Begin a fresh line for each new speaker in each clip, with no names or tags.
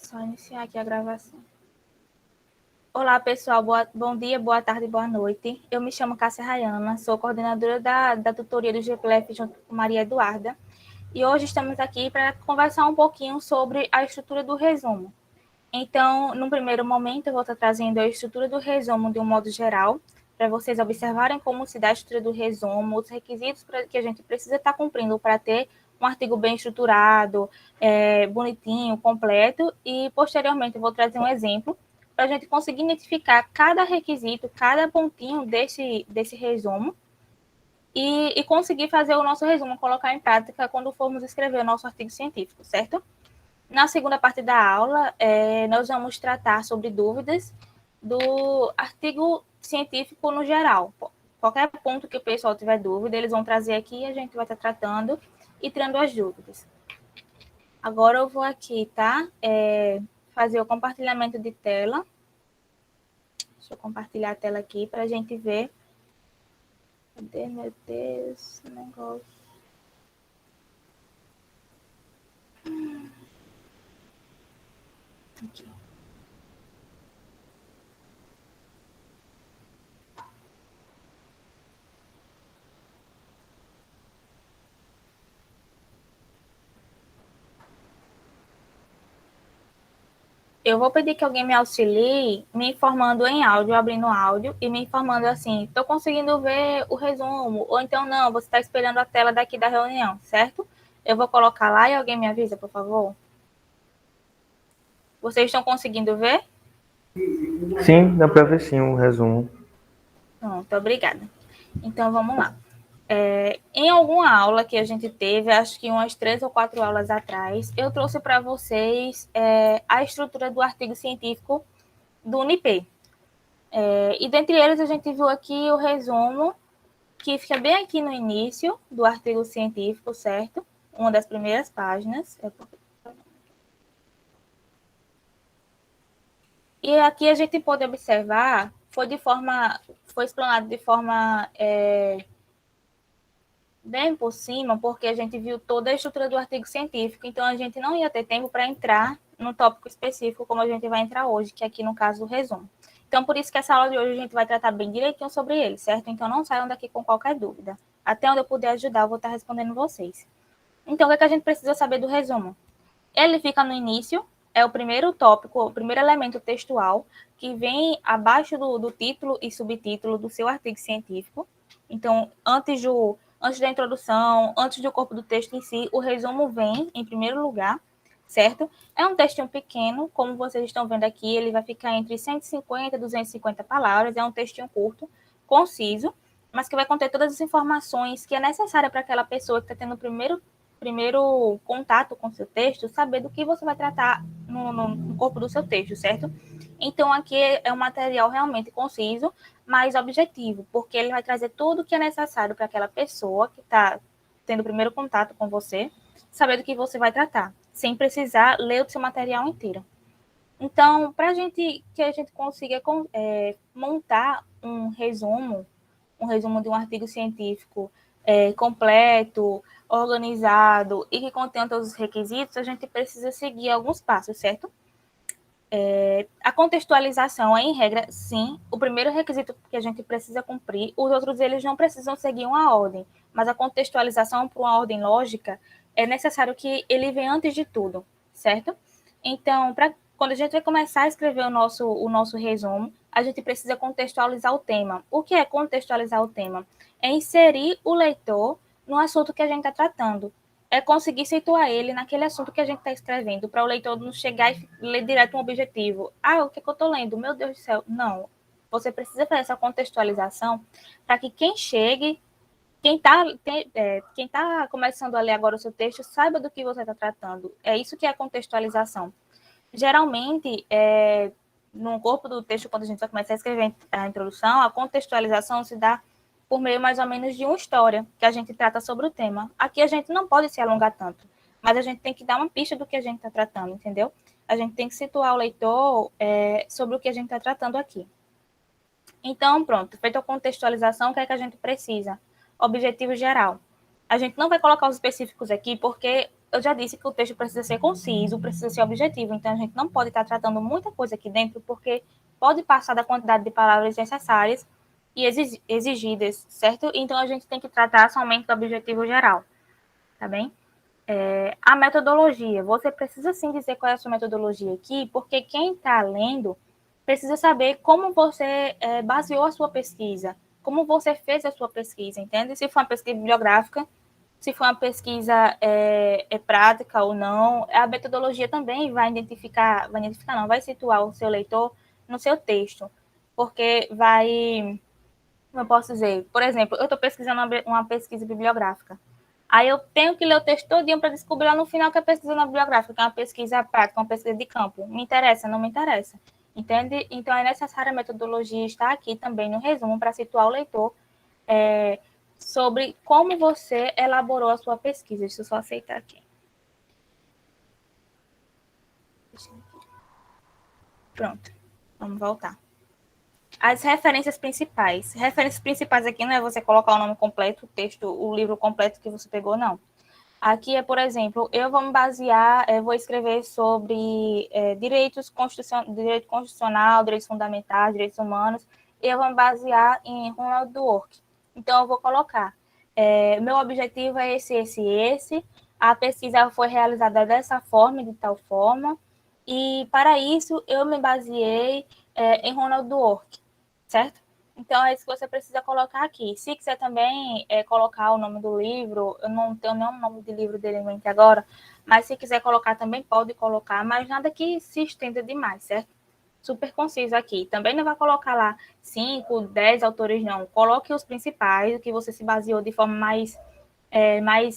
só iniciar aqui a gravação. Olá, pessoal. Bom dia, boa tarde, boa noite. Eu me chamo Cássia Rayana, sou coordenadora da tutoria do GPLF junto com Maria Eduarda. E hoje estamos aqui para conversar um pouquinho sobre a estrutura do resumo. Então, no primeiro momento, eu vou estar trazendo a estrutura do resumo de um modo geral, para vocês observarem como se dá a estrutura do resumo, os requisitos que a gente precisa estar cumprindo para ter um artigo bem estruturado, bonitinho, completo, e posteriormente eu vou trazer um exemplo para a gente conseguir identificar cada requisito, cada pontinho desse resumo, e conseguir fazer o nosso resumo, colocar em prática quando formos escrever o nosso artigo científico, certo? Na segunda parte da aula, nós vamos tratar sobre dúvidas do artigo científico no geral. Qualquer ponto que o pessoal tiver dúvida, eles vão trazer aqui e a gente vai estar tratando e tirando as dúvidas. Agora eu vou aqui, tá? Fazer o compartilhamento de tela. Deixa eu compartilhar a tela aqui para a gente ver. Cadê, meu Deus, esse negócio? Aqui. Eu vou pedir que alguém me auxilie me informando em áudio, abrindo áudio e me informando assim, estou conseguindo ver o resumo, ou então não, você está esperando a tela daqui da reunião, certo? Eu vou colocar lá e alguém me avisa, por favor. Vocês estão conseguindo ver?
Sim, dá para ver sim o resumo.
Pronto, obrigada. Então, vamos lá. Em alguma aula que a gente teve, acho que umas 3 ou 4 aulas atrás, eu trouxe para vocês a estrutura do artigo científico do UNIP. E dentre eles, a gente viu aqui o resumo, que fica bem aqui no início do artigo científico, certo? Uma das primeiras páginas. E aqui a gente pode observar, foi explanado de forma bem por cima, porque a gente viu toda a estrutura do artigo científico, então a gente não ia ter tempo para entrar no tópico específico, como a gente vai entrar hoje, que é aqui no caso o resumo. Então, por isso que essa aula de hoje a gente vai tratar bem direitinho sobre ele, certo? Então, não saiam daqui com qualquer dúvida. Até onde eu puder ajudar, eu vou estar respondendo vocês. Então, o que, é que a gente precisa saber do resumo? Ele fica no início, é o primeiro tópico, o primeiro elemento textual, que vem abaixo do título e subtítulo do seu artigo científico. Então, antes da introdução, antes do corpo do texto em si, o resumo vem em primeiro lugar, certo? É um textinho pequeno, como vocês estão vendo aqui, ele vai ficar entre 150 e 250 palavras, é um textinho curto, conciso, mas que vai conter todas as informações que é necessária para aquela pessoa que está tendo o primeiro contato com o seu texto, saber do que você vai tratar no corpo do seu texto, certo? Então, aqui é um material realmente conciso, mas objetivo, porque ele vai trazer tudo o que é necessário para aquela pessoa que está tendo o primeiro contato com você, saber do que você vai tratar, sem precisar ler o seu material inteiro. Então, para que a gente consiga montar um resumo de um artigo científico completo, organizado e que contenha todos os requisitos, a gente precisa seguir alguns passos, certo? A contextualização é, em regra, sim, o primeiro requisito que a gente precisa cumprir. Os outros, eles não precisam seguir uma ordem, mas a contextualização por uma ordem lógica é necessário que ele venha antes de tudo, certo? Então, quando a gente vai começar a escrever o nosso resumo, a gente precisa contextualizar o tema. O que é contextualizar o tema? É inserir o leitor no assunto que a gente está tratando. É conseguir situar ele naquele assunto que a gente está escrevendo, para o leitor não chegar e ler direto um objetivo. Ah, o que, eu estou lendo? Meu Deus do céu. Não. Você precisa fazer essa contextualização para que quem chegue, quem tá começando a ler agora o seu texto, saiba do que você está tratando. É isso que é a contextualização. Geralmente, no corpo do texto, quando a gente vai começar a escrever a introdução, a contextualização se dá por meio mais ou menos de uma história que a gente trata sobre o tema. Aqui a gente não pode se alongar tanto, mas a gente tem que dar uma pista do que a gente está tratando, entendeu? A gente tem que situar o leitor sobre o que a gente está tratando aqui. Então, pronto, feita a contextualização, o que é que a gente precisa? Objetivo geral. A gente não vai colocar os específicos aqui, porque eu já disse que o texto precisa ser conciso, precisa ser objetivo, então a gente não pode estar tratando muita coisa aqui dentro, porque pode passar da quantidade de palavras necessárias e exigidas, certo? Então a gente tem que tratar somente do objetivo geral, tá bem? A metodologia, você precisa sim dizer qual é a sua metodologia aqui, porque quem está lendo precisa saber como você baseou a sua pesquisa, como você fez a sua pesquisa, entende? Se for uma pesquisa bibliográfica, se for uma pesquisa prática ou não, a metodologia também vai situar o seu leitor no seu texto, porque vai, como eu posso dizer, por exemplo, eu estou pesquisando uma pesquisa bibliográfica, aí eu tenho que ler o texto todinho para descobrir lá no final que é pesquisa bibliográfica, que é uma pesquisa prática, uma pesquisa de campo. Me interessa, não me interessa. Entende? Então é necessária a metodologia estar aqui também no resumo para situar o leitor é, sobre como você elaborou a sua pesquisa. Deixa eu só aceitar aqui. Pronto, vamos voltar. As referências principais. Referências principais aqui não é você colocar o nome completo, o texto, o livro completo que você pegou, não. Aqui é, por exemplo, eu vou me basear, vou escrever sobre direito constitucional, direitos fundamentais, direitos humanos, e eu vou me basear em Ronald Dworkin. Então, eu vou colocar, meu objetivo é esse, a pesquisa foi realizada dessa forma, de tal forma, e para isso eu me baseei em Ronald Dworkin, certo? Então, é isso que você precisa colocar aqui. Se quiser também colocar o nome do livro, eu não tenho nenhum nome de livro dele em mente agora, mas se quiser colocar também pode colocar, mas nada que se estenda demais, certo? Super conciso aqui. Também não vai colocar lá 5, 10 autores, não. Coloque os principais, o que você se baseou de forma mais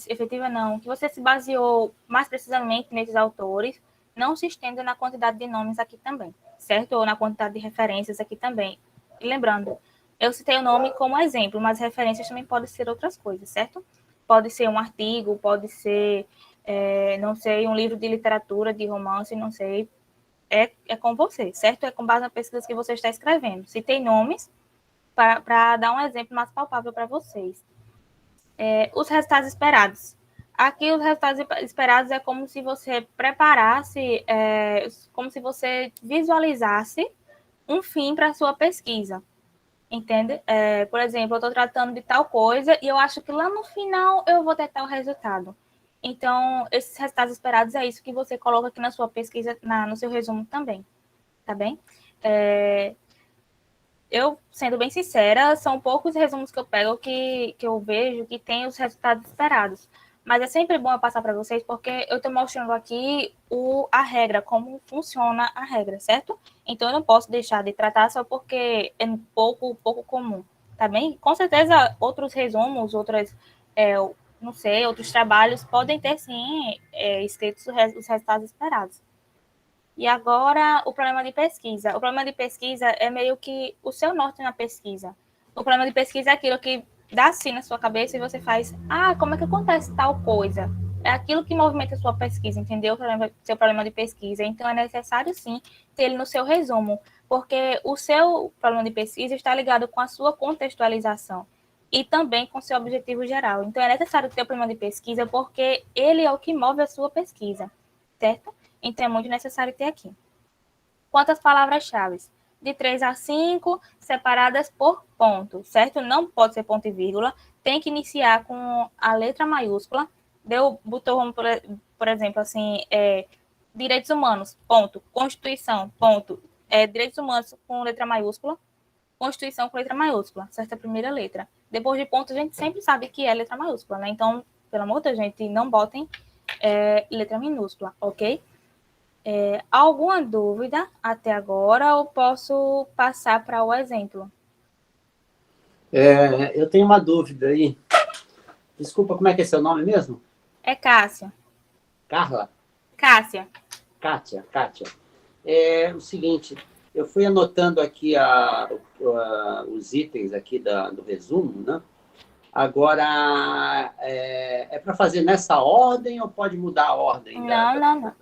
efetiva, não. Que você se baseou mais precisamente nesses autores. Não se estenda na quantidade de nomes aqui também, certo? Ou na quantidade de referências aqui também. E lembrando, eu citei o nome como exemplo, mas referências também podem ser outras coisas, certo? Pode ser um artigo, pode ser, não sei, um livro de literatura, de romance, não sei. É com você, certo? É com base na pesquisa que você está escrevendo. Citei nomes para dar um exemplo mais palpável para vocês. Os resultados esperados. Aqui, os resultados esperados é como se você preparasse, como se você visualizasse um fim para a sua pesquisa. Entende? Por exemplo, eu estou tratando de tal coisa e eu acho que lá no final eu vou ter tal resultado. Então, esses resultados esperados é isso que você coloca aqui na sua pesquisa, no seu resumo também. Tá bem? Eu, sendo bem sincera, são poucos resumos que eu pego que eu vejo que tem os resultados esperados. Mas é sempre bom eu passar para vocês, porque eu estou mostrando aqui a regra, como funciona a regra, certo? Então, eu não posso deixar de tratar só porque é pouco comum, tá bem? Com certeza, outros resumos, não sei, outros trabalhos podem ter, sim, escritos os resultados esperados. E agora, o problema de pesquisa. O problema de pesquisa é meio que o seu norte na pesquisa. O problema de pesquisa é aquilo que dá assim na sua cabeça e você faz, como é que acontece tal coisa? É aquilo que movimenta a sua pesquisa, entendeu? Seu problema de pesquisa. Então, é necessário, sim, ter ele no seu resumo, porque o seu problema de pesquisa está ligado com a sua contextualização e também com o seu objetivo geral. Então, é necessário ter o problema de pesquisa, porque ele é o que move a sua pesquisa, certo? Então, é muito necessário ter aqui. Quantas palavras-chave? De 3 a 5, separadas por ponto, certo? Não pode ser ponto e vírgula. Tem que iniciar com a letra maiúscula. Botou, por exemplo, assim, direitos humanos, ponto. Constituição, ponto. Direitos humanos com letra maiúscula. Constituição com letra maiúscula, certo? A primeira letra. Depois de ponto, a gente sempre sabe que é letra maiúscula, né? Então, pelo amor de Deus, gente, não botem letra minúscula, ok? Alguma dúvida até agora ou posso passar para o exemplo?
Eu tenho uma dúvida aí. Desculpa, como é que é seu nome mesmo?
É Cássia.
Carla?
Cássia.
Kátia. É o seguinte, eu fui anotando aqui os itens aqui do resumo, né? Agora, é para fazer nessa ordem ou pode mudar a ordem?
Não.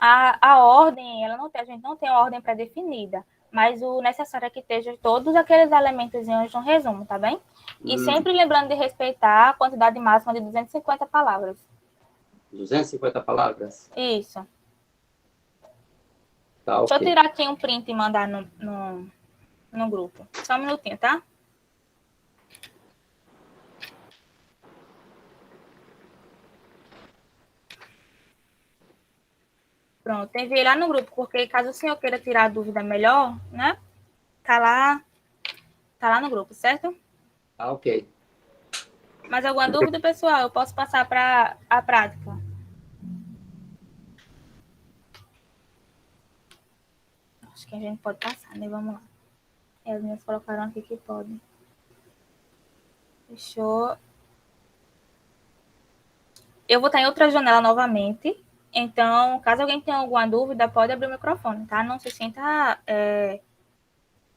A ordem, a gente não tem uma ordem pré-definida, mas o necessário é que esteja todos aqueles elementos no resumo, tá bem? E sempre lembrando de respeitar a quantidade máxima de 250 palavras.
250 palavras?
Isso.
Tá,
Deixa eu
ok.
tirar aqui um print e mandar no grupo. Só um minutinho, tá? Pronto, enviei lá no grupo, porque caso o senhor queira tirar a dúvida melhor, né? Tá lá no grupo, certo?
Tá, ok.
Mais alguma dúvida, pessoal? Eu posso passar para a prática. Acho que a gente pode passar, né? Vamos lá. As minhas colocaram aqui que podem. Fechou. Eu vou estar em outra janela novamente. Então, caso alguém tenha alguma dúvida, pode abrir o microfone, tá? Não se sinta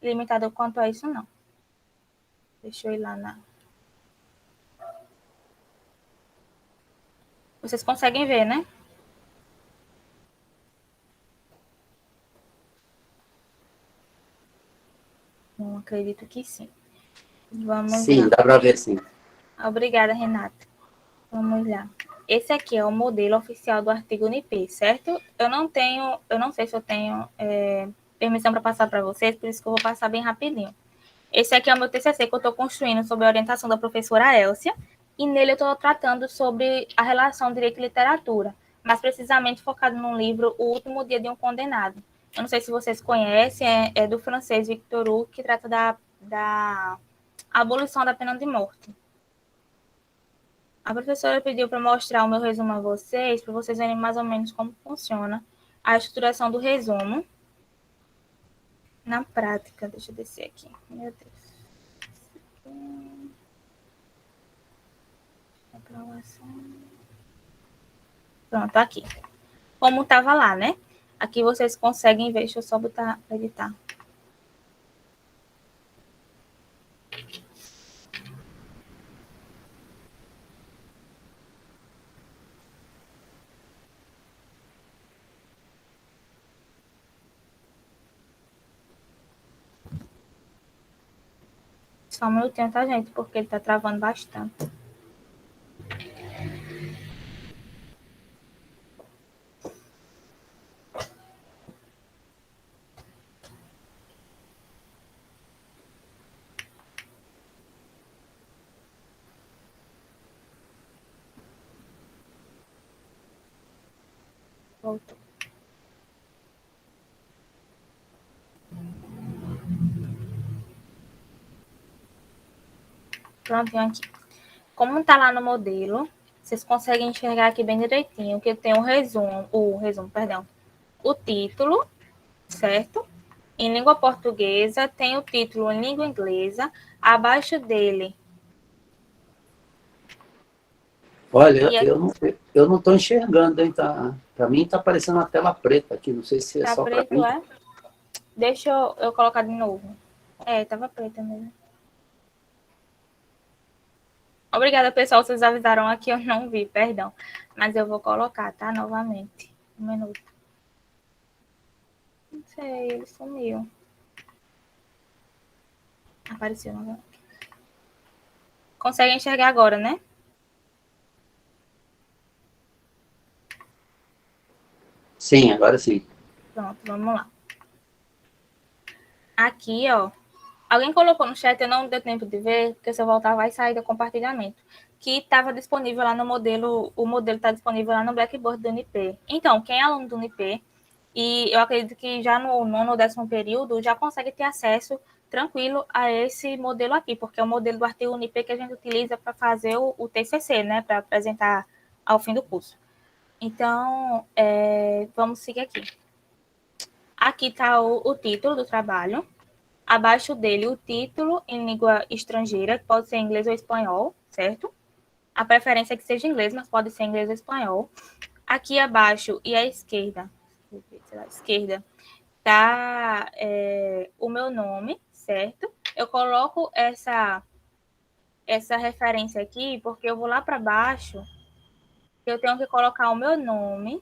limitado quanto a isso, não. Deixa eu ir lá na... Vocês conseguem ver, né? Não acredito que sim. Vamos
Sim,
lá.
dá para ver, sim.
Obrigada, Renata. Vamos lá. Esse aqui é o modelo oficial do artigo NIP, certo? Eu não sei se eu tenho permissão para passar para vocês, por isso que eu vou passar bem rapidinho. Esse aqui é o meu TCC que eu estou construindo sob a orientação da professora Elcia, e nele eu estou tratando sobre a relação direito e literatura, mais precisamente focado no livro O Último Dia de um Condenado. Eu não sei se vocês conhecem, é do francês Victor Hugo, que trata da abolição da pena de morte. A professora pediu para mostrar o meu resumo a vocês, para vocês verem mais ou menos como funciona a estruturação do resumo na prática. Deixa eu descer aqui. Meu Deus. Pronto, aqui. Como estava lá, né? Aqui vocês conseguem ver. Deixa eu só botar para editar. Só um minutinho, tá, gente? Porque ele tá travando bastante. Voltou. Prontinho aqui. Como está lá no modelo, vocês conseguem enxergar aqui bem direitinho que tem o título, certo? Em língua portuguesa, tem o título em língua inglesa, abaixo dele.
Olha, eu não estou enxergando, hein? Tá, para mim está aparecendo uma tela preta aqui, não sei se é
Tá
só para
preto,
mim.
é? Deixa eu colocar de novo. Tava preta mesmo. Obrigada, pessoal. Vocês avisaram aqui, eu não vi, perdão. Mas eu vou colocar, tá? Novamente. Um minuto. Não sei, ele sumiu. Apareceu novamente. Consegue enxergar agora, né?
Sim, agora sim.
Pronto, vamos lá. Aqui, ó. Alguém colocou no chat, eu não deu tempo de ver, porque se eu voltar vai sair do compartilhamento. Que estava disponível lá no modelo, o modelo está disponível lá no Blackboard do UNIP. Então, quem é aluno do UNIP, e eu acredito que já no nono ou 10º período, já consegue ter acesso tranquilo a esse modelo aqui, porque é o modelo do artigo UNIP que a gente utiliza para fazer o TCC, né, para apresentar ao fim do curso. Então, vamos seguir aqui. Aqui está o título do trabalho. Abaixo dele, o título em língua estrangeira, que pode ser inglês ou espanhol, certo? A preferência é que seja inglês, mas pode ser inglês ou espanhol. Aqui abaixo e à esquerda, tá o meu nome, certo? Eu coloco essa referência aqui porque eu vou lá para baixo, eu tenho que colocar o meu nome,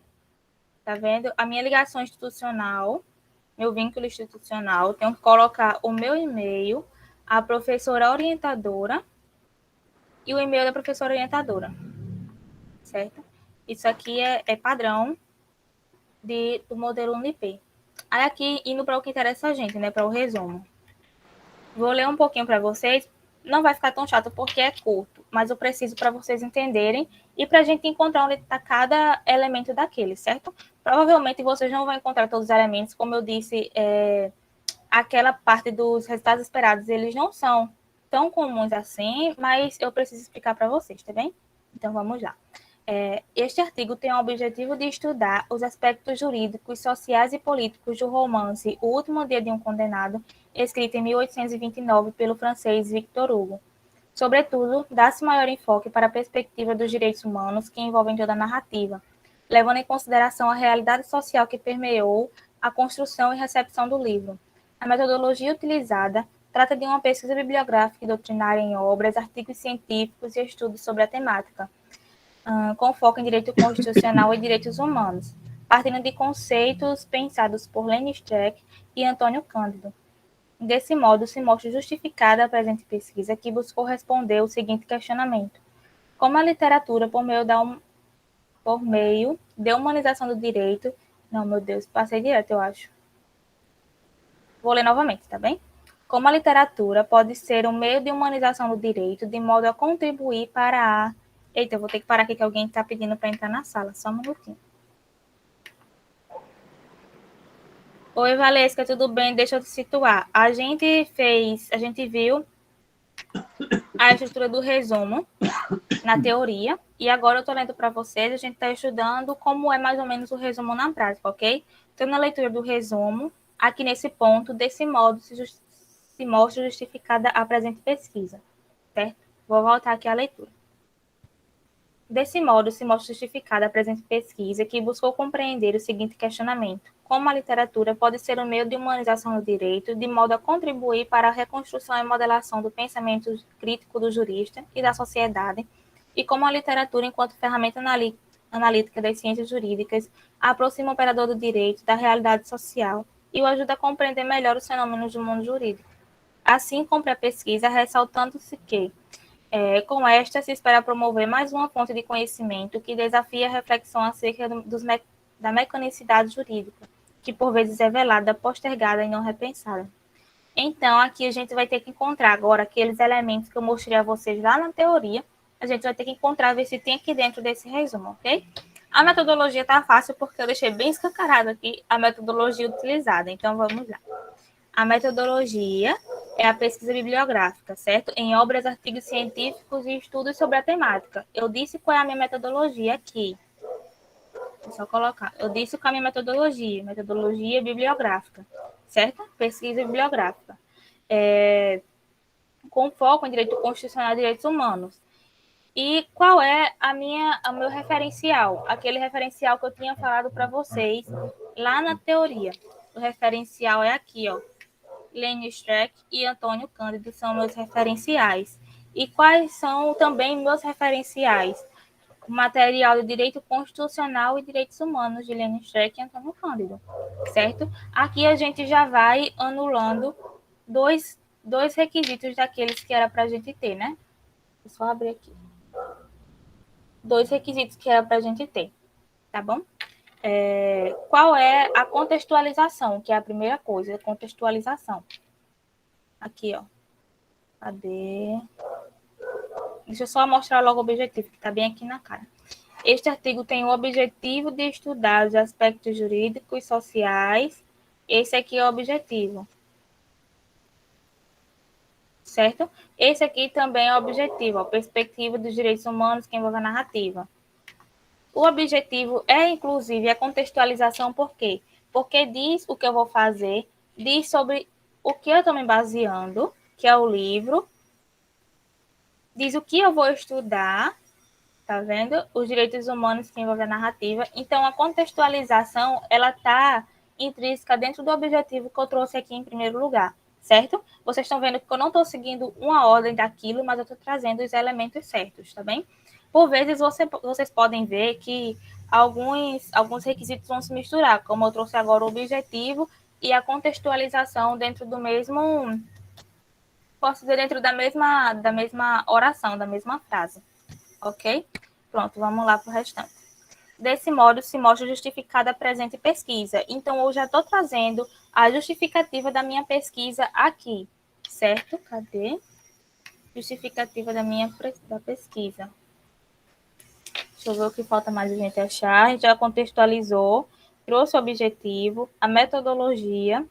tá vendo? A minha ligação institucional, meu vínculo institucional, tenho que colocar o meu e-mail, a professora orientadora e o e-mail da professora orientadora, certo? Isso aqui é padrão do modelo UNIP. Aí aqui, indo para o que interessa a gente, né, para o resumo. Vou ler um pouquinho para vocês. Não vai ficar tão chato porque é curto, mas eu preciso para vocês entenderem e para a gente encontrar onde está cada elemento daquele, certo? Provavelmente vocês não vão encontrar todos os elementos, como eu disse, aquela parte dos resultados esperados, eles não são tão comuns assim, mas eu preciso explicar para vocês, tá bem? Então vamos lá. Este artigo tem o objetivo de estudar os aspectos jurídicos, sociais e políticos do romance O Último Dia de um Condenado, escrito em 1829 pelo francês Victor Hugo. Sobretudo, dá-se maior enfoque para a perspectiva dos direitos humanos que envolvem toda a narrativa, levando em consideração a realidade social que permeou a construção e recepção do livro. A metodologia utilizada trata de uma pesquisa bibliográfica e doutrinária em obras, artigos científicos e estudos sobre a temática, com foco em direito constitucional e direitos humanos, partindo de conceitos pensados por Lenny Streck e Antônio Cândido. Desse modo, se mostra justificada a presente pesquisa que buscou responder o seguinte questionamento: como a literatura, por meio de humanização do direito... Não, meu Deus, passei direto, eu acho. Vou ler novamente, tá bem? Como a literatura pode ser um meio de humanização do direito, de modo a contribuir para a... Eita, eu vou ter que parar aqui que alguém está pedindo para entrar na sala. Só um minutinho. Oi, Valesca, tudo bem? Deixa eu te situar. A gente viu a estrutura do resumo na teoria, e agora eu estou lendo para vocês, a gente está estudando como é mais ou menos o resumo na prática, ok? Então, na leitura do resumo, aqui nesse ponto, desse modo, se mostra justificada a presente pesquisa, certo? Vou voltar aqui à leitura. Desse modo, se mostra justificada a presente pesquisa que buscou compreender o seguinte questionamento: como a literatura pode ser um meio de humanização do direito, de modo a contribuir para a reconstrução e modelação do pensamento crítico do jurista e da sociedade, e como a literatura, enquanto ferramenta analítica das ciências jurídicas, aproxima o operador do direito da realidade social e o ajuda a compreender melhor os fenômenos do mundo jurídico. Assim, cumpre a pesquisa, ressaltando-se que com esta, se espera promover mais uma fonte de conhecimento que desafia a reflexão acerca da mecanicidade jurídica, que por vezes é velada, postergada e não repensada. Então, aqui a gente vai ter que encontrar agora aqueles elementos que eu mostrei a vocês lá na teoria, a gente vai ter que encontrar, ver se tem aqui dentro desse resumo, ok? A metodologia está fácil porque eu deixei bem escancarado aqui a metodologia utilizada, então vamos lá. A metodologia é a pesquisa bibliográfica, certo? Em obras, artigos científicos e estudos sobre a temática. Eu disse qual é a minha metodologia aqui. Vou só colocar. Eu disse qual é a minha metodologia bibliográfica, certo? Pesquisa bibliográfica. Com foco em direito constitucional e direitos humanos. E qual é o meu referencial? Aquele referencial que eu tinha falado para vocês lá na teoria. O referencial é aqui, ó. Lenny Streck e Antônio Cândido são meus referenciais. E quais são também meus referenciais? O material de Direito Constitucional e Direitos Humanos de Lenny Streck e Antônio Cândido, certo? Aqui a gente já vai anulando dois requisitos daqueles que era para a gente ter, né? Vou só abrir aqui. 2 requisitos que era para a gente ter, tá bom? Qual é a contextualização, que é a primeira coisa, a contextualização. Aqui, ó. Cadê? Deixa eu só mostrar logo o objetivo, que está bem aqui na cara. Este artigo tem o objetivo de estudar os aspectos jurídicos e sociais. Esse aqui é o objetivo. Certo? Esse aqui também é o objetivo, a perspectiva dos direitos humanos que envolve a narrativa. O objetivo é, inclusive, a contextualização, por quê? Porque diz o que eu vou fazer, diz sobre o que eu estou me baseando, que é o livro, diz o que eu vou estudar, tá vendo? Os direitos humanos que envolvem a narrativa. Então, a contextualização, ela está intrínseca dentro do objetivo que eu trouxe aqui em primeiro lugar, certo? Vocês estão vendo que eu não estou seguindo uma ordem daquilo, mas eu estou trazendo os elementos certos, tá bem? Por vezes, vocês podem ver que alguns requisitos vão se misturar, como eu trouxe agora o objetivo e a contextualização dentro do mesmo, posso dizer, dentro da mesma oração, da mesma frase, ok? Pronto, vamos lá para o restante. Desse modo, se mostra justificada a presente pesquisa. Então, eu já estou trazendo a justificativa da minha pesquisa aqui, certo? Cadê? Justificativa da pesquisa. Deixa eu ver o que falta mais a gente achar. A gente já contextualizou, trouxe o objetivo, a metodologia,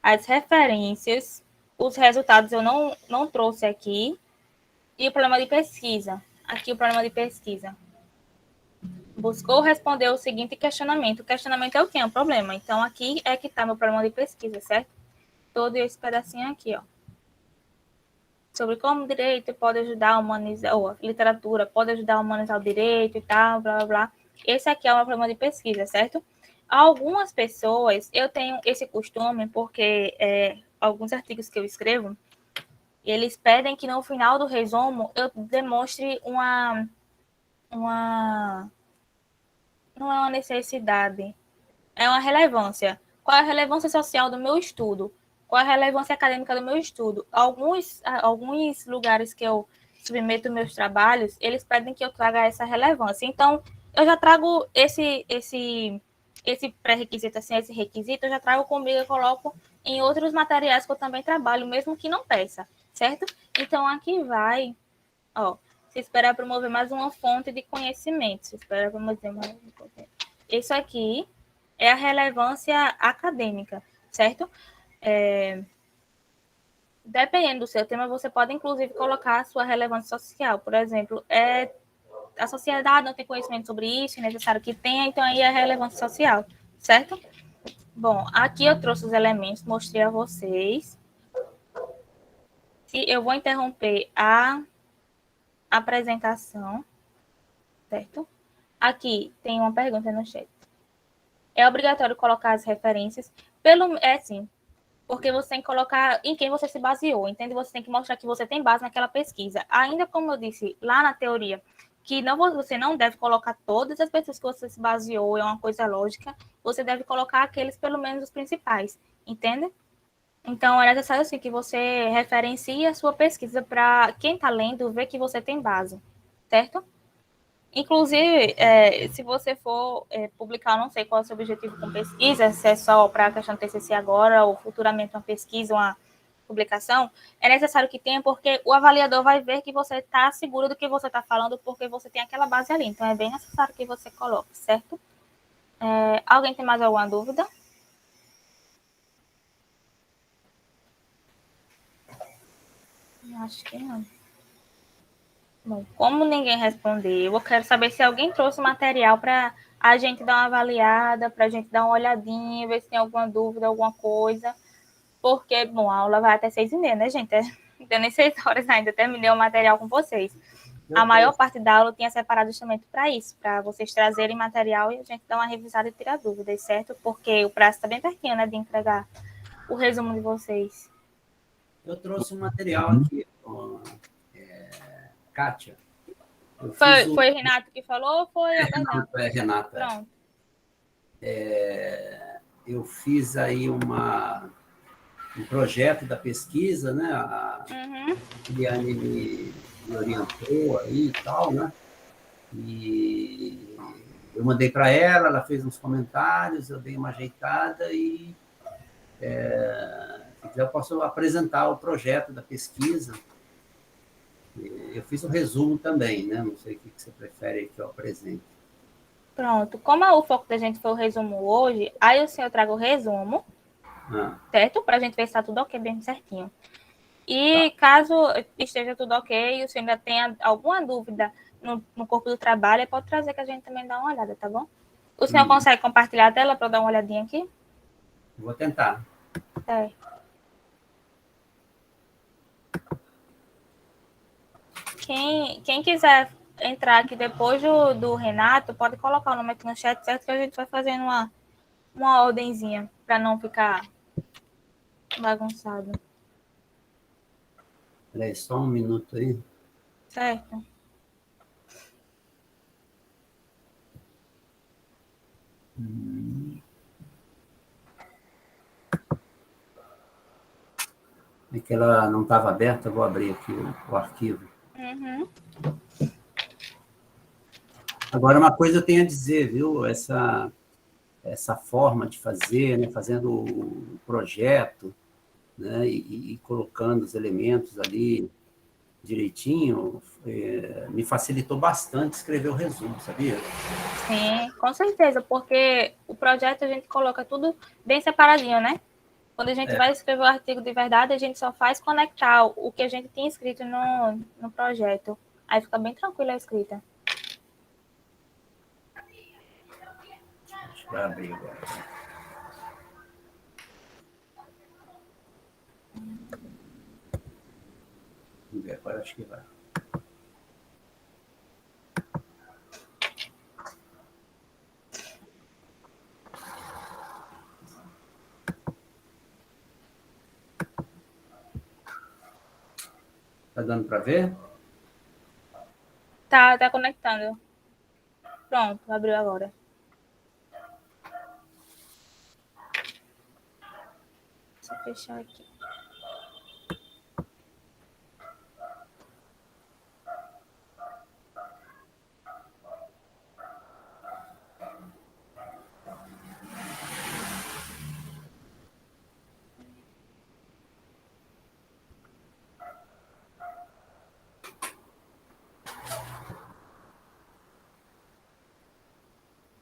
as referências, os resultados eu não trouxe aqui, e o problema de pesquisa. Aqui o problema de pesquisa. Buscou responder o seguinte questionamento. O questionamento é o quê? É um problema. Então, aqui é que está meu problema de pesquisa, certo? Todo esse pedacinho aqui, ó. Sobre como o direito pode ajudar a humanizar, ou a literatura pode ajudar a humanizar o direito e tal, blá, blá, blá. Esse aqui é o meu problema de pesquisa, certo? Algumas pessoas, eu tenho esse costume, porque alguns artigos que eu escrevo, eles pedem que no final do resumo eu demonstre não é uma necessidade, é uma relevância. Qual é a relevância social do meu estudo? Qual é a relevância acadêmica do meu estudo? Alguns lugares que eu submeto meus trabalhos, eles pedem que eu traga essa relevância. Então, eu já trago esse pré-requisito, assim, esse requisito, eu já trago comigo e coloco em outros materiais que eu também trabalho, mesmo que não peça, certo? Então, aqui vai, ó, se espera promover mais uma fonte de conhecimento. Se espera promover mais uma fonte. Isso aqui é a relevância acadêmica, certo? Dependendo do seu tema, você pode, inclusive, colocar a sua relevância social. Por exemplo, a sociedade não tem conhecimento sobre isso, é necessário que tenha, então aí é a relevância social, certo? Bom, aqui eu trouxe os elementos, mostrei a vocês. Eu vou interromper a apresentação, certo? Aqui tem uma pergunta no chat. É obrigatório colocar as referências sim, porque você tem que colocar em quem você se baseou, entende? Você tem que mostrar que você tem base naquela pesquisa. Ainda como eu disse lá na teoria, que você não deve colocar todas as pessoas que você se baseou, é uma coisa lógica, você deve colocar aqueles, pelo menos, os principais, entende? Então, é necessário, assim, que você referencie a sua pesquisa para quem está lendo ver que você tem base, certo? Inclusive, se você for publicar, não sei qual é o seu objetivo com pesquisa, se é só para a questão do TCC agora ou futuramente uma pesquisa, uma publicação, é necessário que tenha, porque o avaliador vai ver que você está seguro do que você está falando, porque você tem aquela base ali. Então, é bem necessário que você coloque, certo? Alguém tem mais alguma dúvida? Acho que não. Bom, como ninguém respondeu, eu quero saber se alguém trouxe material para a gente dar uma avaliada, para a gente dar uma olhadinha, ver se tem alguma dúvida, alguma coisa. Porque, bom, a aula vai até 6h30, né, gente? Não tem nem 6 horas ainda, terminei o material com vocês. A maior parte da aula eu tinha separado justamente para isso, para vocês trazerem material e a gente dar uma revisada e tirar dúvidas, certo? Porque o prazo está bem pertinho, né, de entregar o resumo de vocês.
Eu trouxe um material aqui, Kátia.
Foi Renato que falou ou foi a
Renata? Renata.
Pronto.
Eu fiz aí um projeto da pesquisa, né? A Liane me orientou aí e tal, né? E eu mandei para ela fez uns comentários, eu dei uma ajeitada e se quiser eu posso apresentar o projeto da pesquisa. Eu fiz um resumo também, né? Não sei o que você prefere que eu apresente.
Pronto. Como o foco da gente foi o resumo hoje, aí o senhor traga o resumo, certo? Para a gente ver se está tudo ok, bem certinho. E caso esteja tudo ok, o senhor ainda tenha alguma dúvida no corpo do trabalho, pode trazer que a gente também dá uma olhada, tá bom? O senhor consegue compartilhar a tela para dar uma olhadinha aqui?
Vou tentar.
Quem quiser entrar aqui depois do Renato, pode colocar o nome aqui no chat, certo? Que a gente vai fazendo uma ordenzinha, para não ficar bagunçado.
Peraí, só um minuto aí.
Certo.
É que ela não estava aberta, eu vou abrir aqui o arquivo. Agora, uma coisa eu tenho a dizer, viu? Essa forma de fazer, né? Fazendo o projeto, né? E colocando os elementos ali direitinho, me facilitou bastante escrever o resumo, sabia?
Sim, com certeza, porque o projeto a gente coloca tudo bem separadinho, né? Quando a gente vai escrever o artigo de verdade, a gente só faz conectar o que a gente tinha escrito no projeto. Aí fica bem tranquila a escrita.
Deixa eu abrir agora. Vamos ver, agora acho que vai. Tá dando para ver?
Tá conectando. Pronto, abriu agora. Deixa eu fechar aqui.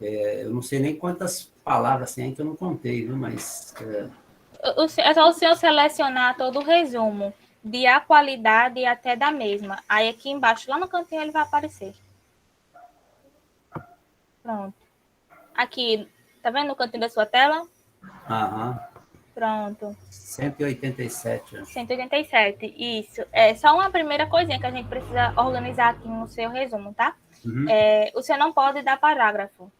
Eu não sei nem quantas palavras tem aí que eu não contei, viu? Mas
É só o senhor selecionar todo o resumo, de a qualidade e até da mesma. Aí aqui embaixo, lá no cantinho, ele vai aparecer. Pronto. Aqui, tá vendo no cantinho da sua tela?
aham,
Pronto.
187.
187, isso. É só uma primeira coisinha que a gente precisa organizar aqui no seu resumo, tá?
Uhum.
O senhor não pode dar parágrafo,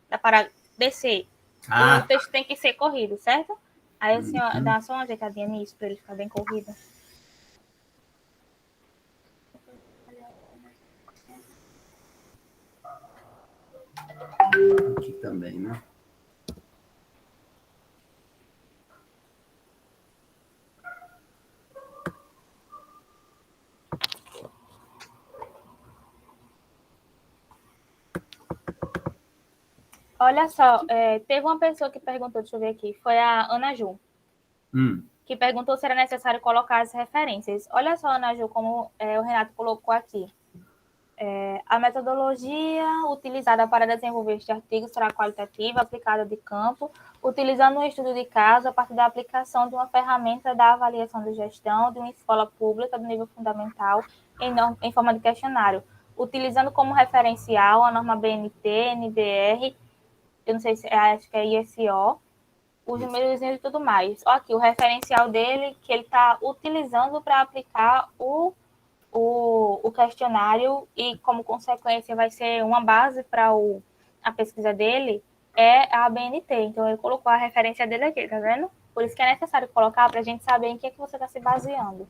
descer. O texto tem que ser corrido, certo? Aí o senhor dá só uma ajeitadinha nisso para ele ficar bem corrido.
Aqui também, né?
Olha só, teve uma pessoa que perguntou, deixa eu ver aqui, foi a Ana Ju, que perguntou se era necessário colocar as referências. Olha só, Ana Ju, como o Renato colocou aqui. A metodologia utilizada para desenvolver este artigo será qualitativa, aplicada de campo, utilizando um estudo de caso a partir da aplicação de uma ferramenta da avaliação de gestão de uma escola pública do nível fundamental em forma de questionário, utilizando como referencial a norma BNT, NBR, eu não sei se acho que é ISO, os números e tudo mais. Ó, aqui o referencial dele que ele está utilizando para aplicar o questionário e, como consequência, vai ser uma base para a pesquisa dele, é a BNT. Então, ele colocou a referência dele aqui, tá vendo? Por isso que é necessário colocar para a gente saber em que você está se baseando.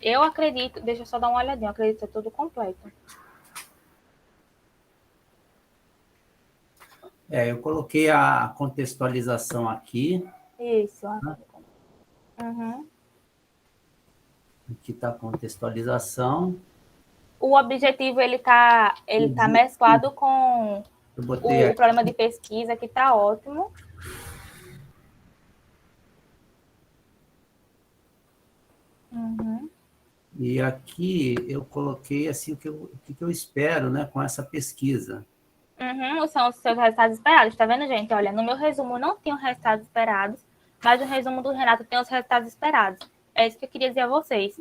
Eu acredito, deixa eu só dar uma olhadinha, eu acredito que é tudo completo.
Eu coloquei a contextualização aqui.
Isso. Uhum.
Aqui está a contextualização.
O objetivo, ele tá mesclado com
Eu botei
o problema de pesquisa, que está ótimo. Uhum.
E aqui eu coloquei assim o que eu espero, né, com essa pesquisa.
Uhum, são os seus resultados esperados, tá vendo, gente? Olha, no meu resumo não tem os resultados esperados, mas no resumo do Renato tem os resultados esperados. É isso que eu queria dizer a vocês.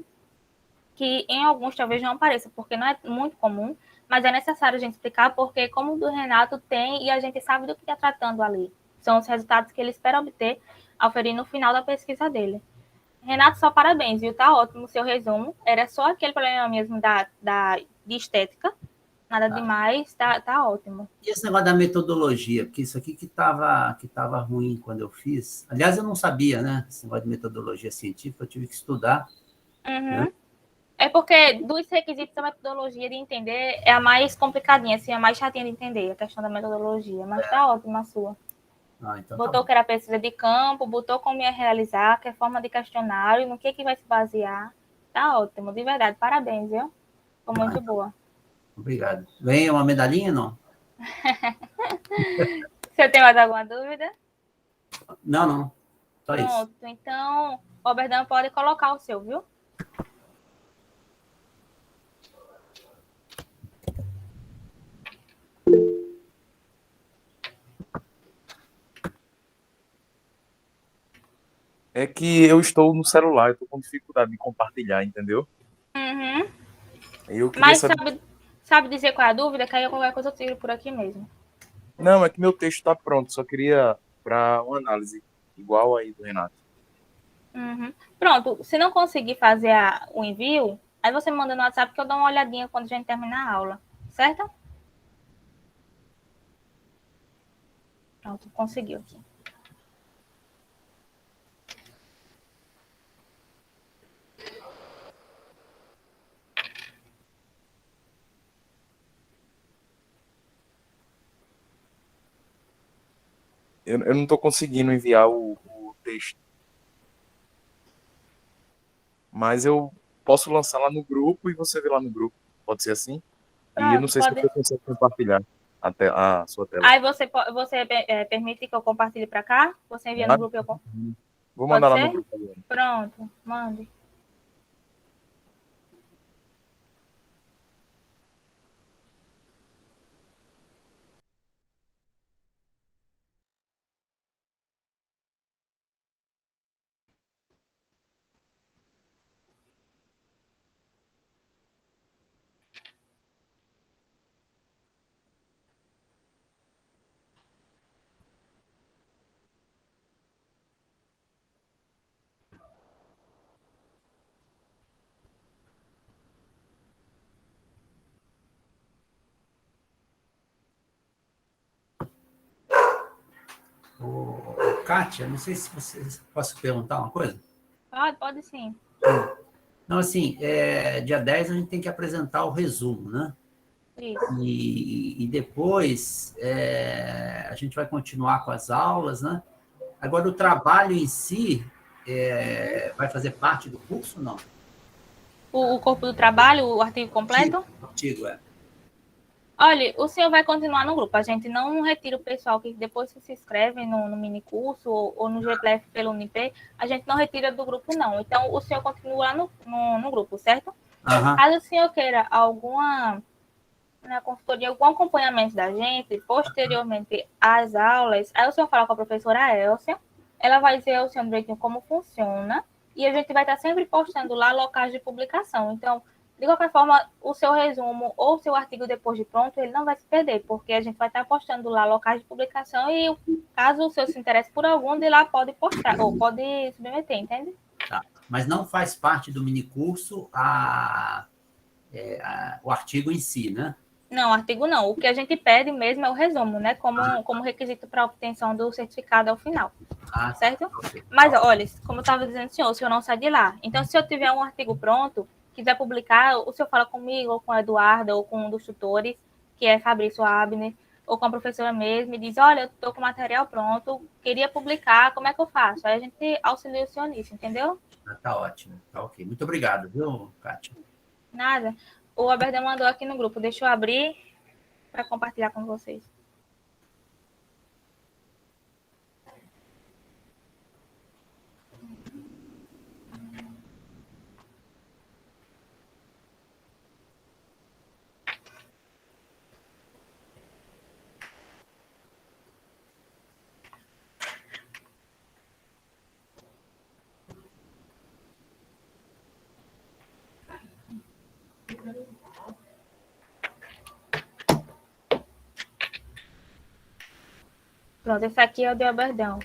Que em alguns talvez não apareça, porque não é muito comum, mas é necessário a gente explicar, porque como o do Renato tem, e a gente sabe do que está tratando ali. São os resultados que ele espera obter ao ferir no final da pesquisa dele. Renato, só parabéns, viu? Tá ótimo o seu resumo. Era só aquele problema mesmo de estética. Nada demais, tá ótimo.
E esse negócio da metodologia, porque isso aqui que tava ruim quando eu fiz. Aliás, eu não sabia, né? Esse negócio de metodologia científica, eu tive que estudar.
Uhum.
Né?
É porque dos requisitos da metodologia de entender é a mais complicadinha, assim, é a mais chatinha de entender, a questão da metodologia. Mas tá ótima a sua.
Então
botou que era pesquisa de campo, botou como ia realizar, que é forma de questionário, no que vai se basear. Tá ótimo, de verdade. Parabéns, viu? Foi muito
Ah,
boa.
obrigado. Ganhei uma medalhinha, não?
Você tem mais alguma dúvida?
Não, não. Só isso.
Pronto, então o Oberdan pode colocar o seu, viu?
É que eu estou no celular, eu estou com dificuldade de compartilhar, entendeu?
Uhum.
Eu queria
Mas
saber.
sabe dizer qual é a dúvida? Que aí qualquer coisa eu tiro por aqui mesmo.
Não, é que meu texto está pronto, só queria para uma análise igual aí do Renato.
Uhum. Pronto, se não conseguir fazer o envio, aí você me manda no WhatsApp que eu dou uma olhadinha quando a gente terminar a aula, certo? Pronto, conseguiu aqui.
Eu não estou conseguindo enviar o texto, mas eu posso lançar lá no grupo e você vê lá no grupo. Pode ser assim? E eu não
Pronto,
sei se
pode.
você consegue compartilhar a sua tela.
Aí você permite que eu compartilhe para cá? Você envia no
Claro.
grupo e eu.
Vou
Pode
mandar lá no
ser?
grupo agora.
Pronto, mande.
Kátia, não sei se você posso perguntar uma coisa.
Pode sim.
Não, assim, dia 10 a gente tem que apresentar o resumo, né?
Isso.
E depois a gente vai continuar com as aulas, né? Agora, o trabalho em si vai fazer parte do curso ou não?
O corpo do trabalho, o artigo
Artigo,
completo?
artigo,
Olha, o senhor vai continuar no grupo. A gente não retira o pessoal que depois que se inscreve no mini curso ou no GPLF pelo Unip, a gente não retira do grupo, não. Então, o senhor continua lá no grupo, certo?
Aham.
Caso o senhor queira alguma consultoria, algum acompanhamento da gente, posteriormente às aulas, aí o senhor fala com a professora Elcia, ela vai dizer ao senhor direitinho como funciona, e a gente vai estar sempre postando lá locais de publicação. Então, de qualquer forma, o seu resumo ou o seu artigo depois de pronto, ele não vai se perder, porque a gente vai estar postando lá locais de publicação e caso o senhor se interesse por algum, de lá pode postar, ou pode submeter, entende?
Tá. Mas não faz parte do minicurso o artigo em si, né?
Não, artigo não. O que a gente pede mesmo é o resumo, né? Como requisito para a obtenção do certificado ao final.
Ah, tá.
Certo?
Ok.
Mas, olha, como eu estava dizendo, senhor, o senhor não sai de lá. Então, se eu tiver um artigo pronto, quiser publicar, o senhor fala comigo, ou com a Eduarda, ou com um dos tutores, que é Fabrício Abner, ou com a professora mesmo, e diz, olha, eu estou com o material pronto, queria publicar, como é que eu faço? Aí a gente auxilia o senhor nisso, entendeu?
Tá ótimo. Tá ok. Muito obrigado, viu, Kátia?
Nada. O Alberto mandou aqui no grupo. Deixa eu abrir para compartilhar com vocês. Pronto, esse aqui é o de Aberdão.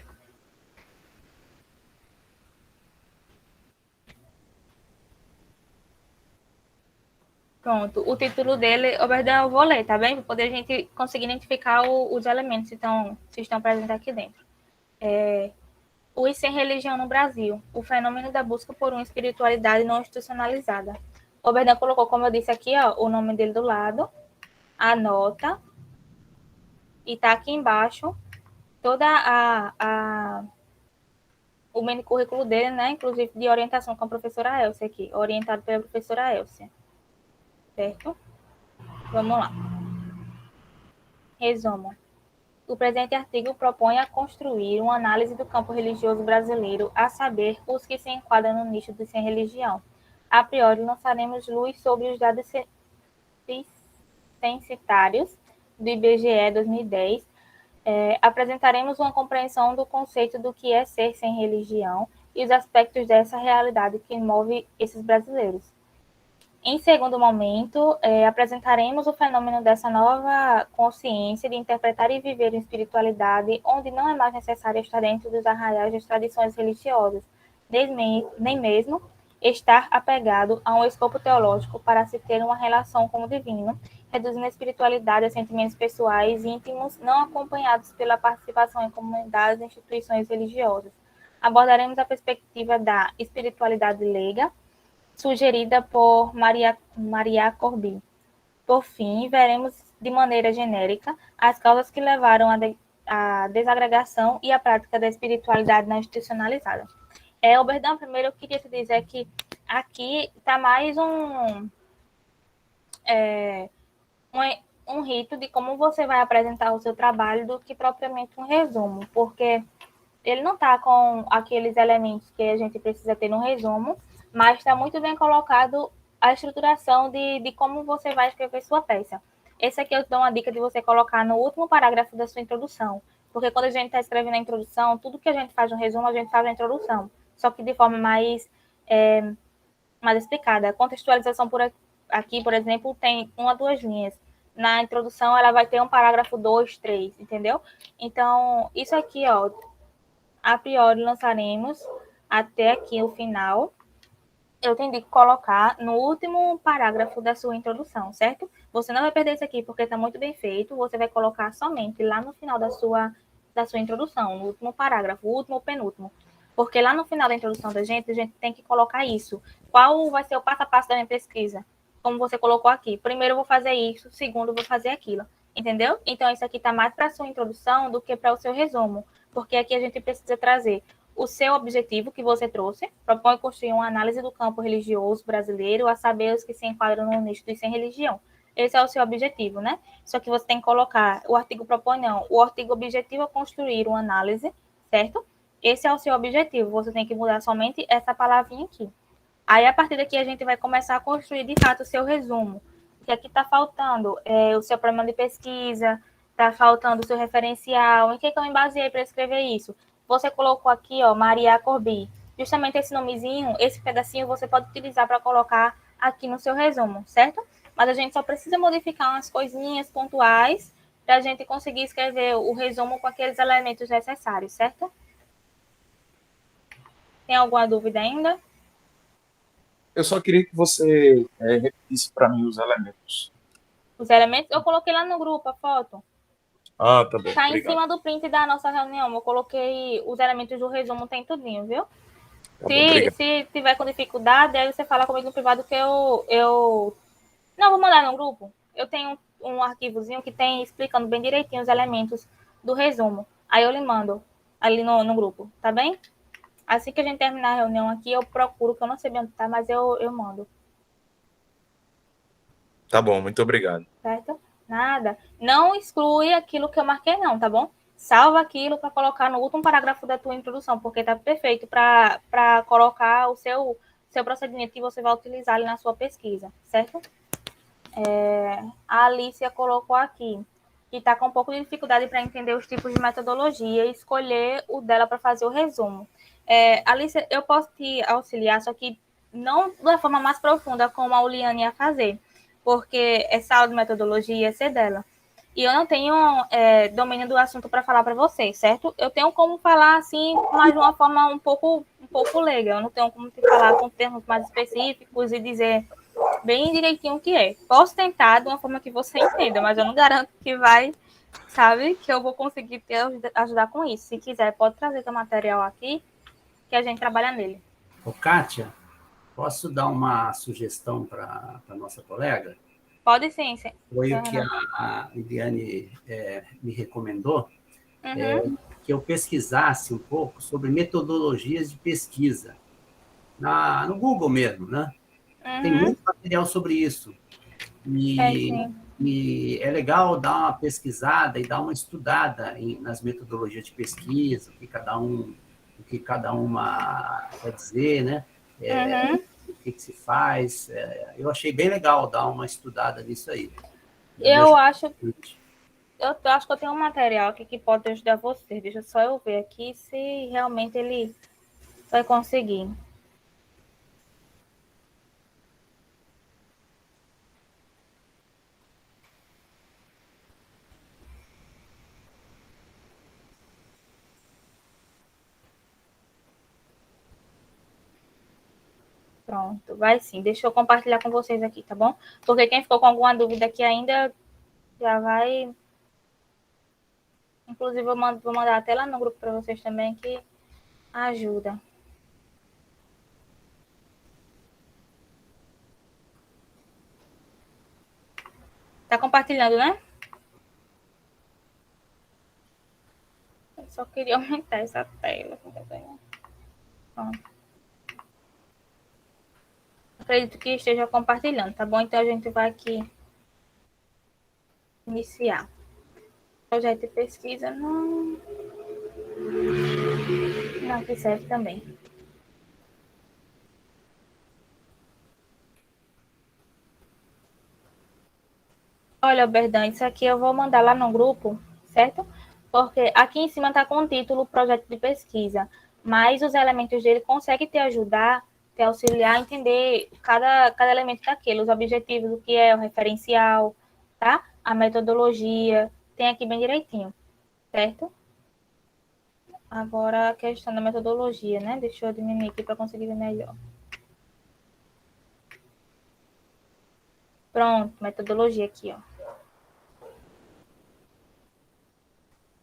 Pronto, o título dele, Aberdão, eu vou ler, tá bem? Para poder a gente conseguir identificar os elementos se estão presentes aqui dentro. Os sem religião no Brasil, o fenômeno da busca por uma espiritualidade não institucionalizada. O Aberdão colocou, como eu disse aqui, ó, o nome dele do lado, a nota, e tá aqui embaixo toda o mini currículo dele, né? Inclusive de orientação com a professora Elcia aqui, orientado pela professora Elcia. Certo? Vamos lá. Resumo. O presente artigo propõe a construir uma análise do campo religioso brasileiro, a saber, os que se enquadram no nicho do sem religião. A priori, lançaremos luz sobre os dados censitários do IBGE 2010. Apresentaremos uma compreensão do conceito do que é ser sem religião e os aspectos dessa realidade que move esses brasileiros. Em segundo momento, apresentaremos o fenômeno dessa nova consciência de interpretar e viver em espiritualidade, onde não é mais necessário estar dentro dos arraiais das tradições religiosas, nem mesmo estar apegado a um escopo teológico para se ter uma relação com o divino, reduzindo a espiritualidade a sentimentos pessoais íntimos, não acompanhados pela participação em comunidades e instituições religiosas. Abordaremos a perspectiva da espiritualidade leiga, sugerida por Maria Corby. Por fim, veremos de maneira genérica as causas que levaram à desagregação e à prática da espiritualidade não institucionalizada. Alberdão, primeiro eu queria te dizer que aqui está mais um rito de como você vai apresentar o seu trabalho do que propriamente um resumo, porque ele não está com aqueles elementos que a gente precisa ter no resumo, mas está muito bem colocado a estruturação de como você vai escrever sua peça. Esse aqui eu dou uma dica de você colocar no último parágrafo da sua introdução, porque quando a gente está escrevendo a introdução, tudo que a gente faz no resumo, a gente faz na introdução, só que de forma mais explicada. A contextualização aqui, por exemplo, tem 1 a 2 linhas. Na introdução, ela vai ter um parágrafo 2, 3, entendeu? Então, isso aqui, ó, a priori lançaremos até aqui o final. Eu tendi que colocar no último parágrafo da sua introdução, certo? Você não vai perder isso aqui porque está muito bem feito. Você vai colocar somente lá no final da sua introdução, no último parágrafo, o último ou penúltimo. Porque lá no final da introdução da gente, a gente tem que colocar isso. Qual vai ser o passo a passo da minha pesquisa? Como você colocou aqui. Primeiro eu vou fazer isso, segundo eu vou fazer aquilo. Entendeu? Então, isso aqui está mais para a sua introdução do que para o seu resumo. Porque aqui a gente precisa trazer o seu objetivo que você trouxe, propõe construir uma análise do campo religioso brasileiro, a saber os que se enquadram no nicho dos sem religião. Esse é o seu objetivo, né? Só que você tem que colocar, o artigo propõe não, o artigo objetivo é construir uma análise, certo? Esse é o seu objetivo, você tem que mudar somente essa palavrinha aqui. Aí, a partir daqui, a gente vai começar a construir, de fato, o seu resumo. Que aqui está faltando o seu problema de pesquisa, está faltando o seu referencial, em que eu me baseei para escrever isso? Você colocou aqui, ó, Maria Corby. Justamente esse nomezinho, esse pedacinho, você pode utilizar para colocar aqui no seu resumo, certo? Mas a gente só precisa modificar umas coisinhas pontuais para a gente conseguir escrever o resumo com aqueles elementos necessários, certo? Tem alguma dúvida ainda?
Eu só queria que você repetisse para mim os elementos.
Os elementos, eu coloquei lá no grupo a foto.
Ah, tá bom.
Tá
Obrigado.
em cima do print da nossa reunião. Eu coloquei os elementos do resumo, tem tudinho, viu?
Tá bom,
se tiver com dificuldade, aí você fala comigo no privado que eu... Não, vou mandar no grupo. Eu tenho um arquivozinho que tem explicando bem direitinho os elementos do resumo. Aí eu lhe mando ali no grupo, tá bem? Assim que a gente terminar a reunião aqui, eu procuro, que eu não sei bem onde tá, mas eu mando.
Tá bom, muito obrigado.
Certo? Nada. Não exclui aquilo que eu marquei, não, tá bom? Salva aquilo para colocar no último parágrafo da tua introdução, porque tá perfeito para colocar o seu procedimento que você vai utilizar ali na sua pesquisa, certo? A Alicia colocou aqui que está com um pouco de dificuldade para entender os tipos de metodologia e escolher o dela para fazer o resumo. Alicia, eu posso te auxiliar, só que não da forma mais profunda como a Uliane ia fazer, porque essa aula de metodologia ia ser dela. E eu não tenho domínio do assunto para falar para vocês, certo? Eu tenho como falar assim, mas de uma forma um pouco leiga. Eu não tenho como te falar com termos mais específicos e dizer bem direitinho o que é. Posso tentar de uma forma que você entenda, mas eu não garanto que vai, sabe, que eu vou conseguir te ajudar com isso. Se quiser, pode trazer teu material aqui, que a gente trabalha nele.
Ô, Kátia, posso dar uma sugestão para a nossa colega?
Pode sim.
Foi o que a Lidiane me recomendou. que eu pesquisasse um pouco sobre metodologias de pesquisa, no Google mesmo, né? Tem muito material sobre isso. E,
Sim.
e é legal dar uma pesquisada e dar uma estudada nas metodologias de pesquisa, o que cada uma quer dizer, né? O que se faz. Eu achei bem legal dar uma estudada nisso aí.
Eu acho que eu tenho um material aqui que pode ajudar você. Deixa só eu ver aqui se realmente ele vai conseguir. Pronto, vai sim. Deixa eu compartilhar com vocês aqui, tá bom? Porque quem ficou com alguma dúvida aqui ainda já vai. Inclusive, vou mandar até lá no grupo para vocês também que ajuda. Tá compartilhando, né? Eu só queria aumentar essa tela. Pronto. Acredito que esteja compartilhando, tá bom? Então a gente vai aqui iniciar. Projeto de pesquisa não que serve também. Olha, Berdan, isso aqui eu vou mandar lá no grupo, certo? Porque aqui em cima está com o título Projeto de Pesquisa, mas os elementos dele conseguem te ajudar, te auxiliar a entender cada elemento daquele, os objetivos, o que é o referencial, tá? A metodologia, tem aqui bem direitinho, certo? Agora a questão da metodologia, né? Deixa eu diminuir aqui para conseguir ver melhor. Pronto, metodologia aqui, ó.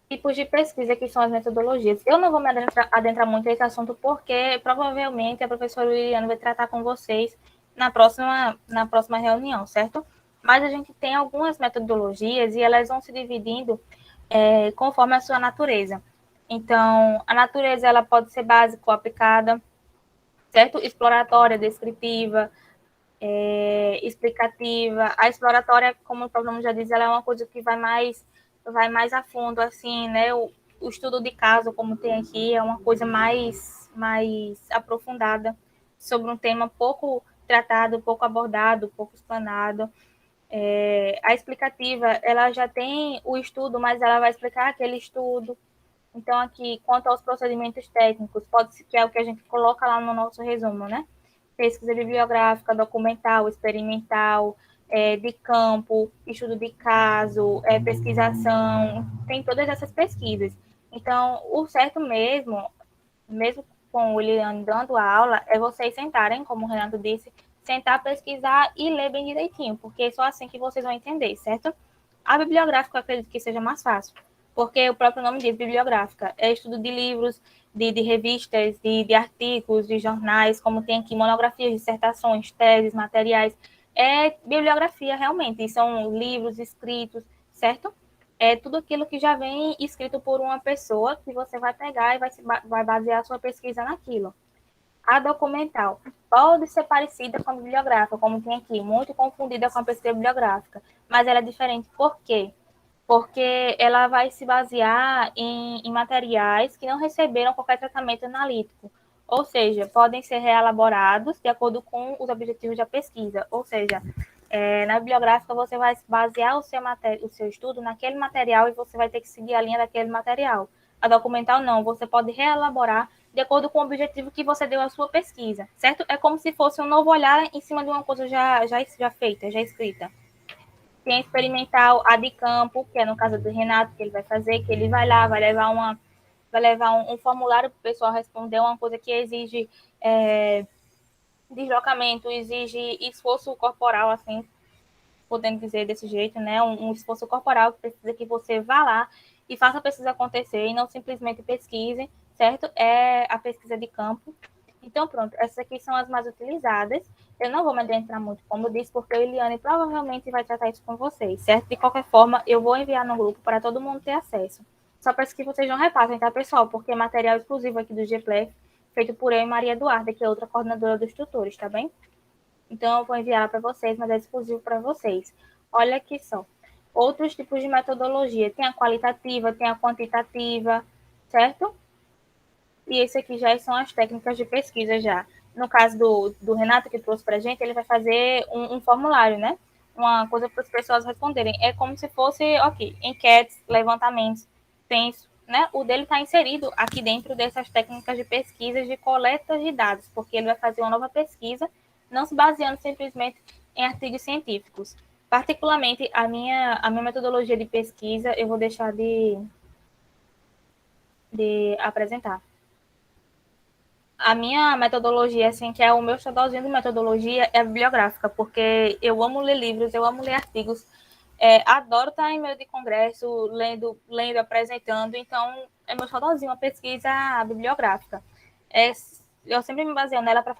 Tipos de pesquisa que são as metodologias. Eu não vou me adentrar muito nesse assunto porque provavelmente a professora Liliana vai tratar com vocês na próxima reunião, certo? Mas a gente tem algumas metodologias e elas vão se dividindo conforme a sua natureza. Então, a natureza ela pode ser básica ou aplicada, certo? Exploratória, descritiva, explicativa. A exploratória, como o próprio nome já diz, ela é uma coisa que vai mais a fundo, assim, né? O estudo de caso, como tem aqui, é uma coisa mais aprofundada sobre um tema pouco tratado, pouco abordado, pouco explanado. A explicativa, ela já tem o estudo, mas ela vai explicar aquele estudo. Então, aqui, quanto aos procedimentos técnicos, que é o que a gente coloca lá no nosso resumo, né? Pesquisa bibliográfica, documental, experimental, de campo, estudo de caso, pesquisação, tem todas essas pesquisas. Então, o certo mesmo com o Liliane dando a aula, é vocês sentarem, como o Renato disse, sentar, pesquisar e ler bem direitinho, porque é só assim que vocês vão entender, certo? A bibliográfica eu acredito que seja mais fácil, porque o próprio nome diz bibliográfica, é estudo de livros, de revistas, de artigos, de jornais, como tem aqui monografias, dissertações, teses, materiais, é bibliografia realmente, e são livros escritos, certo? É tudo aquilo que já vem escrito por uma pessoa que você vai pegar e vai basear a sua pesquisa naquilo. A documental pode ser parecida com a bibliográfica, como tem aqui, muito confundida com a pesquisa bibliográfica, mas ela é diferente. Por quê? Porque ela vai se basear em materiais que não receberam qualquer tratamento analítico, ou seja, podem ser reelaborados de acordo com os objetivos da pesquisa, ou seja, na bibliográfica você vai basear o seu estudo naquele material e você vai ter que seguir a linha daquele material. A documental não, você pode reelaborar de acordo com o objetivo que você deu à sua pesquisa, certo? É como se fosse um novo olhar em cima de uma coisa já feita, já escrita. Tem a experimental, a de campo, que é no caso do Renato, que ele vai fazer, que ele vai lá, vai levar um formulário para o pessoal responder, uma coisa que exige deslocamento, exige esforço corporal, assim, podendo dizer desse jeito, né? Um esforço corporal que precisa que você vá lá e faça a pesquisa acontecer e não simplesmente pesquise, certo? É a pesquisa de campo. Então, pronto, essas aqui são as mais utilizadas. Eu não vou me adentrar muito, como eu disse, porque a Eliane provavelmente vai tratar isso com vocês, certo? De qualquer forma, eu vou enviar no grupo para todo mundo ter acesso. Só peço que vocês não repassem, tá, pessoal? Porque é material exclusivo aqui do GPLEF, feito por eu e Maria Eduarda, que é outra coordenadora dos tutores, tá bem? Então, eu vou enviar para vocês, mas é exclusivo para vocês. Olha aqui só. Outros tipos de metodologia. Tem a qualitativa, tem a quantitativa, certo? E esse aqui já são as técnicas de pesquisa já. No caso do Renato, que trouxe para a gente, ele vai fazer um formulário, né? Uma coisa para as pessoas responderem. É como se fosse, ok, enquetes, levantamentos, tem, né? O dele está inserido aqui dentro dessas técnicas de pesquisa de coleta de dados, porque ele vai fazer uma nova pesquisa, não se baseando simplesmente em artigos científicos. Particularmente, a minha metodologia de pesquisa, eu vou deixar de apresentar. A minha metodologia, assim, que é o meu xodózinho de metodologia, é bibliográfica, porque eu amo ler livros, eu amo ler artigos, adoro estar em meio de congresso, lendo, apresentando, então é meu xodózinho, uma pesquisa bibliográfica. Eu sempre me baseio nela para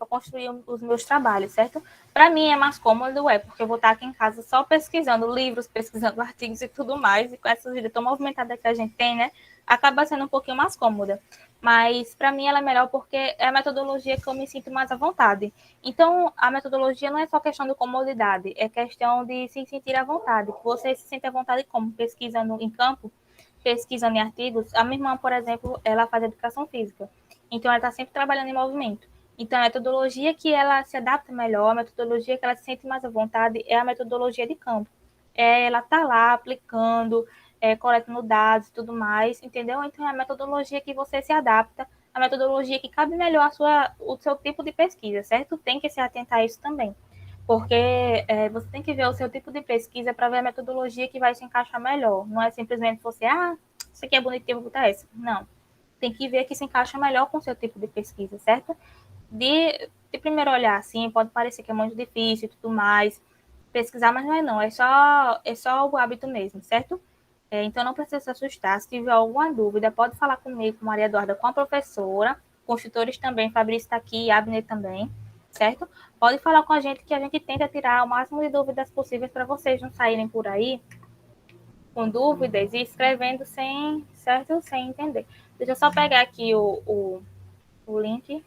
construir os meus trabalhos, certo? Para mim é mais cômodo, porque eu vou estar aqui em casa só pesquisando livros, pesquisando artigos e tudo mais, e com essa vida tão movimentada que a gente tem, né? Acaba sendo um pouquinho mais cômoda. Mas para mim ela é melhor porque é a metodologia que eu me sinto mais à vontade. Então, a metodologia não é só questão de comodidade, é questão de se sentir à vontade. Você se sente à vontade como? Pesquisando em campo, pesquisando em artigos. A minha irmã, por exemplo, ela faz educação física. Então, ela está sempre trabalhando em movimento. Então, a metodologia que ela se adapta melhor, a metodologia que ela se sente mais à vontade é a metodologia de campo. Ela está lá aplicando, coletando dados e tudo mais, entendeu? Então, é a metodologia que você se adapta, a metodologia que cabe melhor o seu tipo de pesquisa, certo? Tem que se atentar a isso também, porque você tem que ver o seu tipo de pesquisa para ver a metodologia que vai se encaixar melhor. Não é simplesmente você, isso aqui é bonitinho, vou botar essa. Não. Tem que ver que se encaixa melhor com o seu tipo de pesquisa, certo? De primeiro olhar, assim, pode parecer que é muito difícil e tudo mais, pesquisar, mas não é não, é só o hábito mesmo, certo? Então, não precisa se assustar. Se tiver alguma dúvida, pode falar comigo, com Maria Eduarda, com a professora, com os tutores também, Fabrício está aqui, Abner também, certo? Pode falar com a gente que a gente tenta tirar o máximo de dúvidas possíveis para vocês não saírem por aí com dúvidas e escrevendo certo? Sem entender. Deixa eu só pegar aqui o link.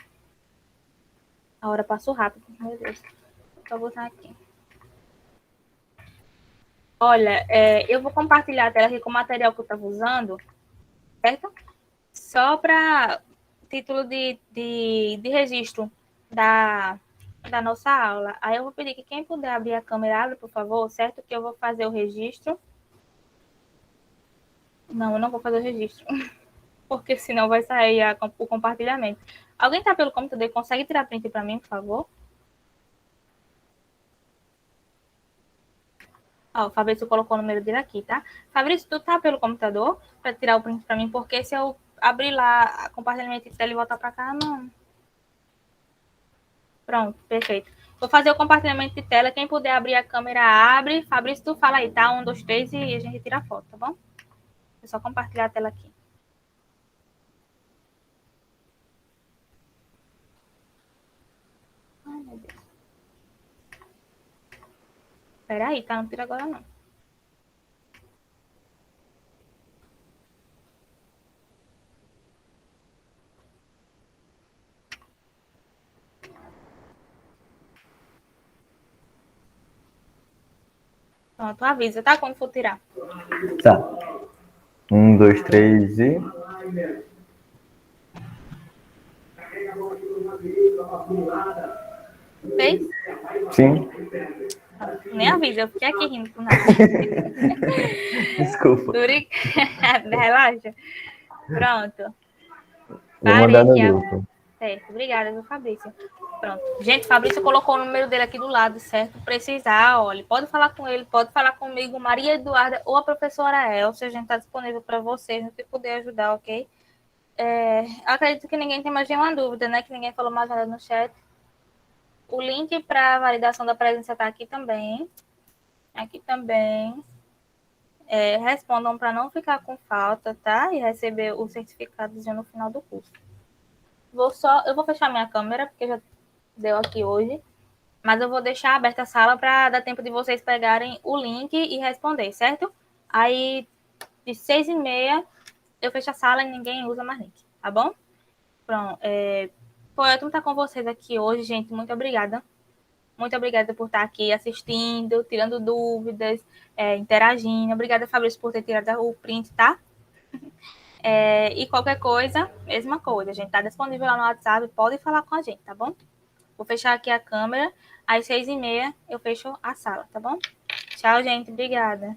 A hora passou rápido, meu Deus. Vou botar aqui. Olha, eu vou compartilhar a tela aqui com o material que eu estava usando, certo? Só para título de registro da nossa aula. Aí eu vou pedir que quem puder abrir a câmera, abre, por favor, certo? Que eu vou fazer o registro. Não, eu não vou fazer o registro, porque senão vai sair o compartilhamento. Alguém está pelo computador e consegue tirar print para mim, por favor? Ó, o Fabrício colocou o número dele aqui, tá? Fabrício, tu tá pelo computador para tirar o print para mim? Porque se eu abrir lá compartilhamento de tela e voltar para cá, não. Pronto, perfeito. Vou fazer o compartilhamento de tela. Quem puder abrir a câmera, abre. Fabrício, tu fala aí, tá? 1, 2, 3 e a gente tira a foto, tá bom? É só compartilhar a tela aqui. Ai, meu Deus. Peraí, tá? Não tira agora, não. Pronto, avisa, tá? Quando for tirar.
Tá. 1, 2, 3 e.
Fez?
Sim.
Nem avisa, eu fiquei aqui rindo por nada.
Desculpa.
Relaxa. Pronto.
Vou mandar no
Parei aqui.
grupo.
Certo, obrigada, viu, Fabrício? Pronto. Gente, Fabrício colocou o número dele aqui do lado, certo? Precisar, olha, pode falar com ele, pode falar comigo, Maria Eduarda ou a professora Elcia, a gente está disponível para vocês, no que puder ajudar, ok? Acredito que ninguém tem mais nenhuma dúvida, né? Que ninguém falou mais nada no chat. O link para validação da presença está aqui também. Aqui também. Respondam para não ficar com falta, tá? E receber o certificado no final do curso. Eu vou fechar minha câmera, porque já deu aqui hoje. Mas eu vou deixar aberta a sala para dar tempo de vocês pegarem o link e responder, certo? Aí, de 6h30 eu fecho a sala e ninguém usa mais link, tá bom? Pronto. Foi ótimo estar com vocês aqui hoje, gente. Muito obrigada. Muito obrigada por estar aqui assistindo, tirando dúvidas, interagindo. Obrigada, Fabrício, por ter tirado o print, tá? E qualquer coisa, mesma coisa. A gente está disponível lá no WhatsApp, pode falar com a gente, tá bom? Vou fechar aqui a câmera. Às 6h30 eu fecho a sala, tá bom? Tchau, gente. Obrigada.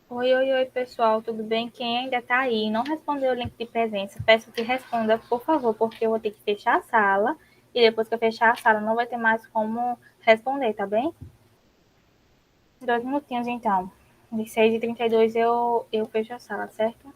Oi, oi, oi, pessoal, tudo bem? Quem ainda tá aí e não respondeu o link de presença, peço que responda, por favor, porque eu vou ter que fechar a sala e depois que eu fechar a sala não vai ter mais como responder, tá bem? 2 minutinhos, então. De 6h32 eu fecho a sala, certo?